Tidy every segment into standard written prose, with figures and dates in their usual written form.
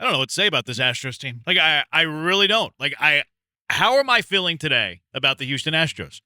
don't know what to say about this Astros team. Like, I really don't. How am I feeling today about the Houston Astros?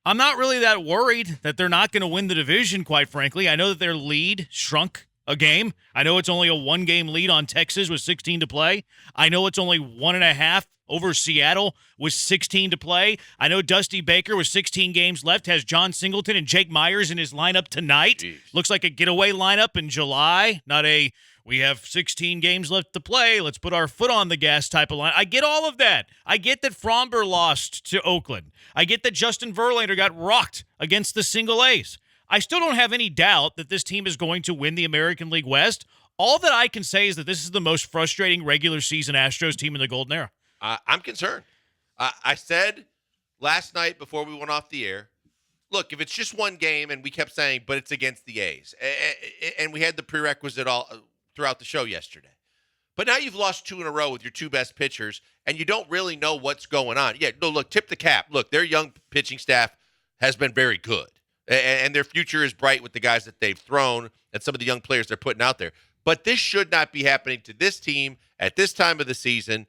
I'm not really that worried that they're not going to win the division, quite frankly. I know that their lead shrunk a game. I know it's only a one-game lead on Texas with 16 to play. I know it's only 1.5 over Seattle with 16 to play. I know Dusty Baker with 16 games left has John Singleton and Jake Myers in his lineup tonight. Jeez. Looks like a getaway lineup in July, not a we have 16 games left to play, let's put our foot on the gas type of line. I get all of that. I get that Fromber lost to Oakland. I get that Justin Verlander got rocked against the single A's. I still don't have any doubt that this team is going to win the American League West. All that I can say is that this is the most frustrating regular season Astros team in the Golden Era. I'm concerned. I said last night before we went off the air, look, if it's just one game, and we kept saying, but it's against the A's, and we had the prerequisite all throughout the show yesterday. But now you've lost 2 in a row with your 2 best pitchers, and you don't really know what's going on. Yeah, no, look, tip the cap. Look, their young pitching staff has been very good, and their future is bright with the guys that they've thrown and some of the young players they're putting out there. But this should not be happening to this team at this time of the season.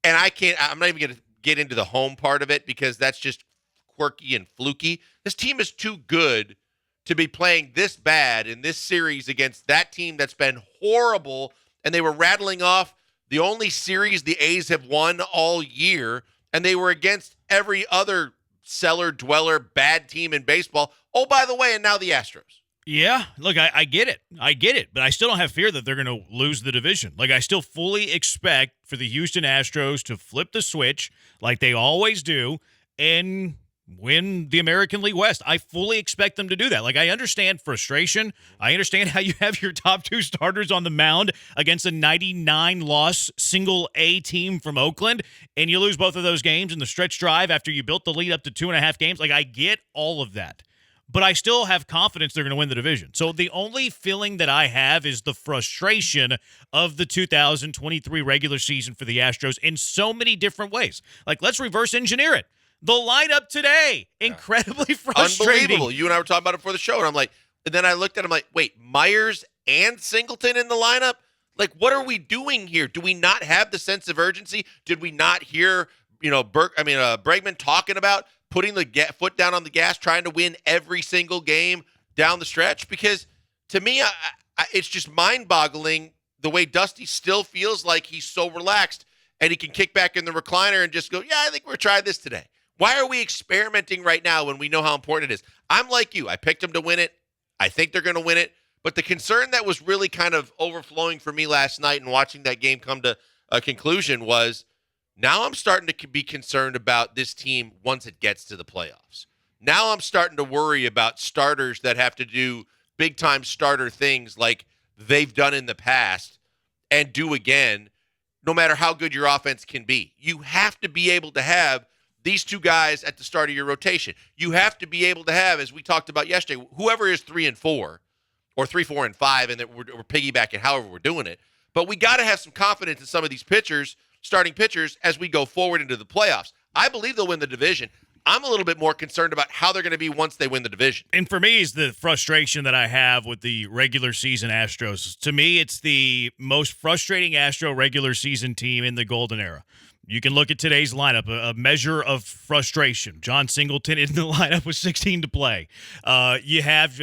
And I'm not even going to get into the home part of it because that's just quirky and fluky. This team is too good to be playing this bad in this series against that team that's been horrible. And they were rattling off the only series the A's have won all year. And they were against every other cellar dweller bad team in baseball. Oh, by the way, and now the Astros. Yeah, look, I get it. I get it. But I still don't have fear that they're going to lose the division. Like, I still fully expect for the Houston Astros to flip the switch like they always do and win the American League West. I fully expect them to do that. Like, I understand frustration. I understand how you have your top 2 starters on the mound against a 99-loss single-A team from Oakland, and you lose both of those games in the stretch drive after you built the lead up to 2.5 games. Like, I get all of that. But I still have confidence they're going to win the division. So the only feeling that I have is the frustration of the 2023 regular season for the Astros in so many different ways. Like, let's reverse engineer it. The lineup today, incredibly frustrating. Unbelievable. You and I were talking about it before the show, and I'm like, and then I looked at him like, wait, Myers and Singleton in the lineup? Like, what are we doing here? Do we not have the sense of urgency? Did we not hear, Bregman talking about putting the foot down on the gas, trying to win every single game down the stretch? Because to me, it's just mind-boggling the way Dusty still feels like he's so relaxed and he can kick back in the recliner and just go, yeah, I think we're trying this today. Why are we experimenting right now when we know how important it is? I'm like you. I picked them to win it. I think they're going to win it. But the concern that was really kind of overflowing for me last night and watching that game come to a conclusion was now I'm starting to be concerned about this team once it gets to the playoffs. Now I'm starting to worry about starters that have to do big-time starter things like they've done in the past and do again, no matter how good your offense can be. You have to be able to have these 2 guys at the start of your rotation. You have to be able to have, as we talked about yesterday, whoever is 3 and 4 or 3, 4, and 5, and that we're piggybacking however we're doing it. But we got to have some confidence in some of these pitchers, starting pitchers, as we go forward into the playoffs. I believe they'll win the division. I'm a little bit more concerned about how they're going to be once they win the division. And for me, is the frustration that I have with the regular season Astros. To me, it's the most frustrating Astro regular season team in the Golden Era. You can look at today's lineup, a measure of frustration. John Singleton in the lineup with 16 to play. You have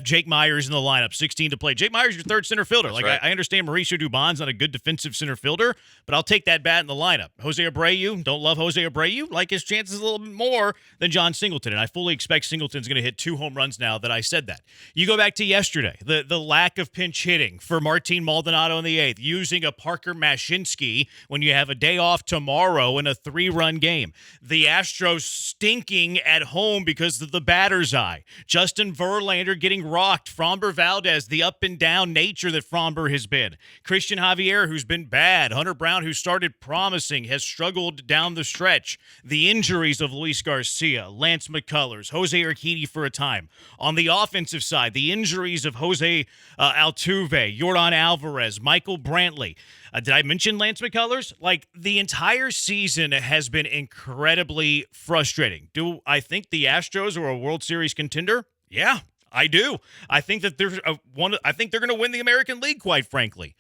Jake Myers in the lineup, 16 to play. Jake Myers, your third center fielder. That's right. I understand Mauricio Dubon's not a good defensive center fielder, but I'll take that bat in the lineup. Jose Abreu, don't love Jose Abreu. Like his chances a little bit more than John Singleton, and I fully expect Singleton's going to hit 2 home runs now that I said that. You go back to yesterday, the lack of pinch hitting for Martin Maldonado in the 8th, using a Parker Mashinsky when you have a day off tomorrow in a 3-run game. The Astros stinking at home because of the batter's eye. Justin Verlander getting rocked. Fromber Valdez, the up and down nature that Fromber has been. Christian Javier, who's been bad. Hunter Brown, who started promising, has struggled down the stretch. The injuries of Luis Garcia, Lance McCullers, Jose Urquidy for a time. On the offensive side, the injuries of Jose Altuve, Yordan Alvarez, Michael Brantley. Did I mention Lance McCullers? Like, the entire season has been incredibly frustrating. Do I think the Astros are a World Series contender? Yeah, I do. I think that there's I think they're going to win the American League, quite frankly.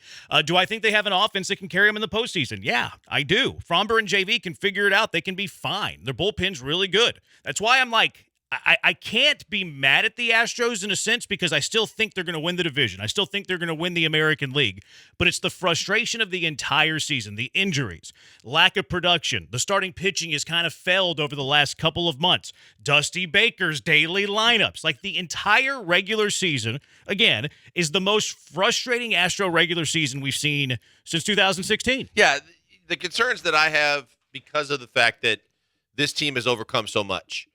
Do I think they have an offense that can carry them in the postseason? Yeah, I do. Fromber and JV can figure it out. They can be fine. Their bullpen's really good. That's why I'm like, I can't be mad at the Astros in a sense because I still think they're going to win the division. I still think they're going to win the American League. But it's the frustration of the entire season, the injuries, lack of production. The starting pitching has kind of failed over the last couple of months. Dusty Baker's daily lineups. Like the entire regular season, again, is the most frustrating Astro regular season we've seen since 2016. Yeah, the concerns that I have because of the fact that this team has overcome so much.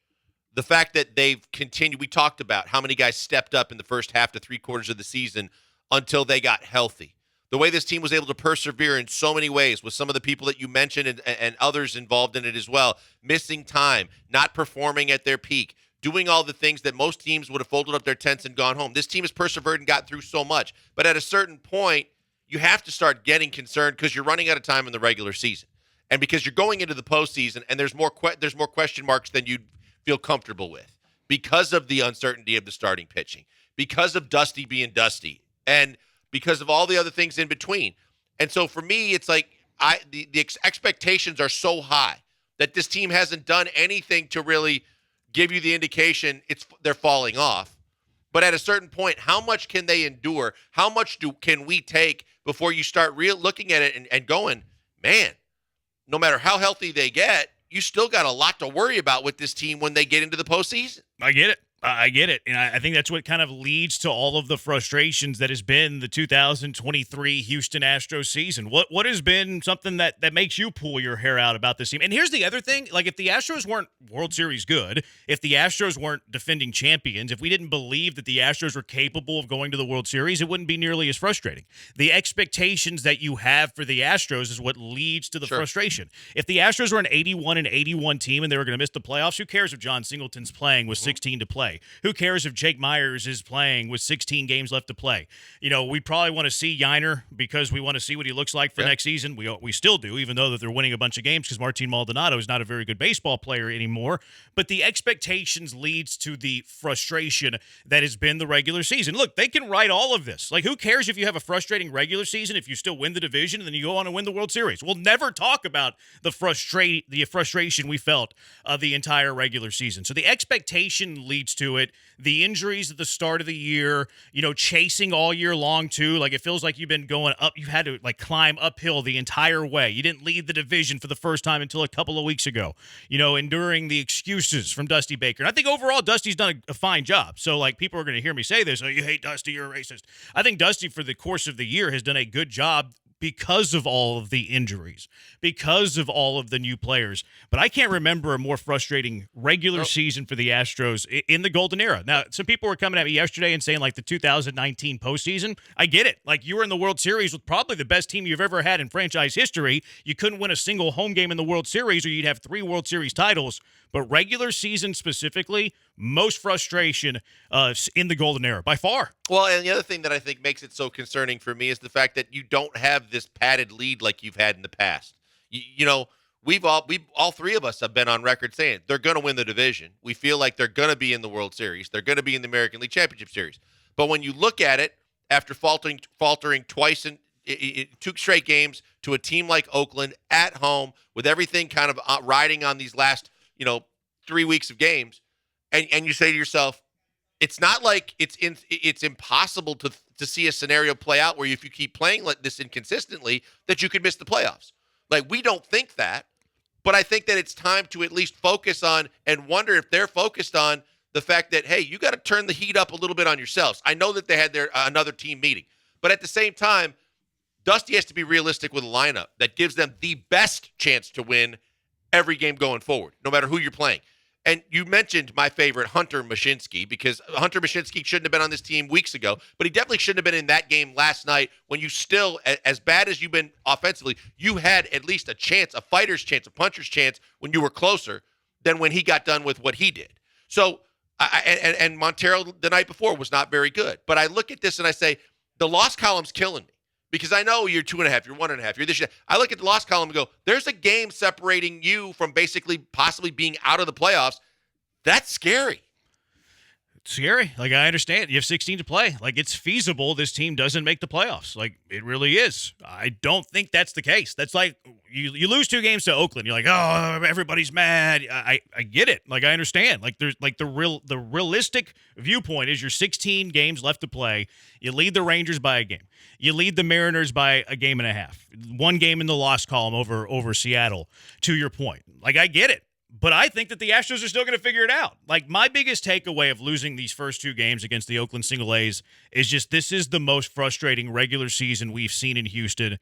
The fact that they've continued, we talked about how many guys stepped up in the first half to three-quarters of the season until they got healthy. The way this team was able to persevere in so many ways with some of the people that you mentioned and others involved in it as well, missing time, not performing at their peak, doing all the things that most teams would have folded up their tents and gone home. This team has persevered and got through so much. But at a certain point, you have to start getting concerned because you're running out of time in the regular season. And because you're going into the postseason and there's more question marks than you'd feel comfortable with because of the uncertainty of the starting pitching, because of Dusty being Dusty, and because of all the other things in between. And so for me, it's like the expectations are so high that this team hasn't done anything to really give you the indication they're falling off. But at a certain point, how much can they endure? How much can we take before you start looking at it and going, man, no matter how healthy they get, you still got a lot to worry about with this team when they get into the postseason. I get it. I get it. And I think that's what kind of leads to all of the frustrations that has been the 2023 Houston Astros season. What has been something that makes you pull your hair out about this team? And here's the other thing. Like, if the Astros weren't World Series good, if the Astros weren't defending champions, if we didn't believe that the Astros were capable of going to the World Series, it wouldn't be nearly as frustrating. The expectations that you have for the Astros is what leads to the frustration. If the Astros were an 81-81 team and they were going to miss the playoffs, who cares if John Singleton's playing with 16 to play? Who cares if Jake Myers is playing with 16 games left to play? You know, we probably want to see Yiner because we want to see what he looks like for next season. We still do, even though that they're winning a bunch of games because Martin Maldonado is not a very good baseball player anymore. But the expectations leads to the frustration that has been the regular season. Look, they can write all of this. Like, who cares if you have a frustrating regular season if you still win the division and then you go on and win the World Series? We'll never talk about the frustration we felt the entire regular season. So the expectation leads to it. The injuries at the start of the year, you know, chasing all year long too. Like, it feels like you've been going up. You've had to like climb uphill the entire way. You didn't lead the division for the first time until a couple of weeks ago. You know, enduring the excuses from Dusty Baker. And I think overall Dusty's done a fine job. So like, people are going to hear me say this. Oh, you hate Dusty, you're a racist. I think Dusty for the course of the year has done a good job because of all of the injuries, because of all of the new players. But I can't remember a more frustrating regular season for the Astros in the golden era. Now, some people were coming at me yesterday and saying, like, the 2019 postseason. I get it. Like, you were in the World Series with probably the best team you've ever had in franchise history. You couldn't win a single home game in the World Series or you'd have 3 World Series titles. But regular season specifically, most frustration in the golden era by far. Well, and the other thing that I think makes it so concerning for me is the fact that you don't have this padded lead like you've had in the past. You know, we've all three of us have been on record saying they're going to win the division. We feel like they're going to be in the World Series. They're going to be in the American League Championship Series. But when you look at it, after faltering twice in 2 straight games to a team like Oakland at home with everything kind of riding on these last 3 weeks of games, and you say to yourself, it's not like it's impossible to see a scenario play out where if you keep playing like this inconsistently that you could miss the playoffs. Like, we don't think that, but I think that it's time to at least focus on and wonder if they're focused on the fact that, hey, you got to turn the heat up a little bit on yourselves. I know that they had their another team meeting, but at the same time, Dusty has to be realistic with a lineup that gives them the best chance to win every game going forward, no matter who you're playing. And you mentioned my favorite, Hunter Mashinsky, because Hunter Mashinsky shouldn't have been on this team weeks ago, but he definitely shouldn't have been in that game last night when you still, as bad as you've been offensively, you had at least a chance, a fighter's chance, a puncher's chance when you were closer than when he got done with what he did. So, and Montero the night before was not very good. But I look at this and I say, the loss column's killing me. Because I know you're 2.5, you're 1.5, you're this. I look at the loss column and go, there's a game separating you from basically possibly being out of the playoffs. That's scary. scary. Like, I understand. You have 16 to play. Like, it's feasible this team doesn't make the playoffs. Like, it really is. I don't think that's the case. That's like you lose 2 games to Oakland. You're like, oh, everybody's mad. I get it. Like, I understand. Like, there's like the realistic viewpoint is you're 16 games left to play. You lead the Rangers by a game. You lead the Mariners by a game and a half. 1 game in the loss column over Seattle, to your point. Like, I get it. But I think that the Astros are still going to figure it out. Like, my biggest takeaway of losing these first 2 games against the Oakland Single A's is just this is the most frustrating regular season we've seen in Houston